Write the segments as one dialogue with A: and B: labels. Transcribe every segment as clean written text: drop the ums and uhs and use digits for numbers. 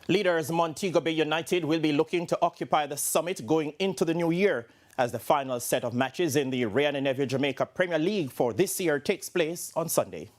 A: Leaders Montego Bay United will be looking to occupy the summit going into the new year as the final set of matches in the Ray and Nephew Jamaica Premier League for this year takes place on Sunday.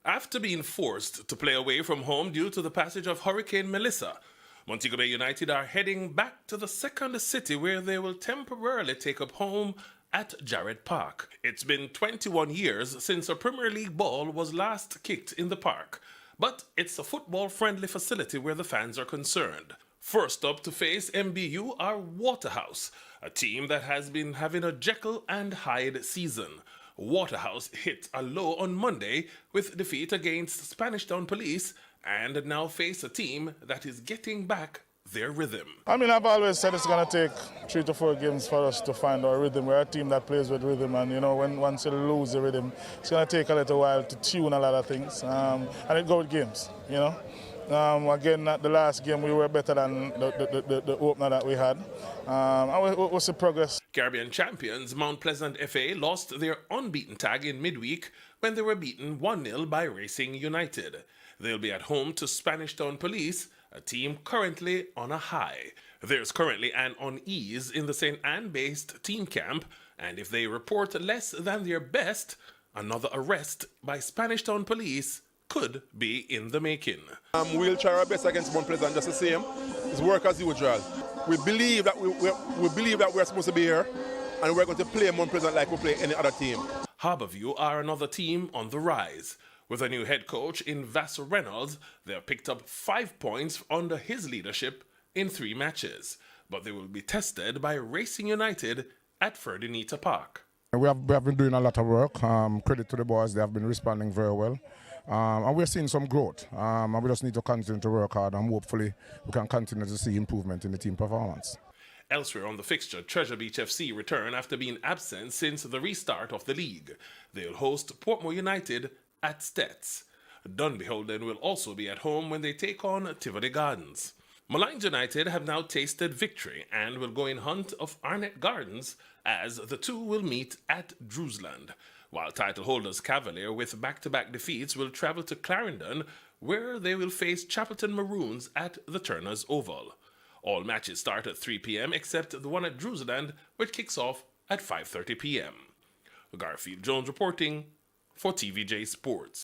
B: After being forced to play away from home due to the passage of Hurricane Melissa, Montego Bay United are heading back to the second city where they will temporarily take up home at Jarrett Park. It's been 21 years since a Premier League ball was last kicked in the park, but it's a football-friendly facility where the fans are concerned. First up to face MBU are Waterhouse, a team that has been having a Jekyll and Hyde season. Waterhouse hit a low on Monday with defeat against Spanish Town Police and now face a team that is getting back their rhythm.
C: I've always said it's going to take 3 to 4 games for us to find our rhythm. We're a team that plays with rhythm, and once you lose the rhythm, it's going to take a little while to tune a lot of things, and it goes with games, Again, at the last game, we were better than the opener that we had. We'll see progress.
B: Caribbean champions Mount Pleasant FA lost their unbeaten tag in midweek when they were beaten 1-0 by Racing United. They'll be at home to Spanish Town Police, a team currently on a high. There's currently an unease in the St. Anne-based team camp, and if they report less than their best, another arrest by Spanish Town Police could be in the making.
D: We'll try our best against Mount Pleasant just the same. It's work as usual. We believe that we're supposed to be here, and we're going to play Mount Pleasant like we play any other team.
B: Harborview are another team on the rise. With a new head coach in Vassar Reynolds, they have picked up 5 points under his leadership in 3 matches. But they will be tested by Racing United at Ferdinand Park.
E: We have been doing a lot of work. Credit to the boys, they have been responding very well. And we're seeing some growth. And we just need to continue to work hard, and hopefully we can continue to see improvement in the team performance.
B: Elsewhere on the fixture, Treasure Beach FC return after being absent since the restart of the league. They'll host Portmore United at Stets. Dunbeholden will also be at home when they take on Tivoli Gardens. Malines United have now tasted victory and will go in hunt of Arnett Gardens as the two will meet at Drewsland, while title holders Cavalier with back-to-back defeats will travel to Clarendon where they will face Chapelton Maroons at the Turners Oval. All matches start at 3 p.m. except the one at Drewsland, which kicks off at 5:30 p.m. Garfield Jones reporting for TVJ Sports.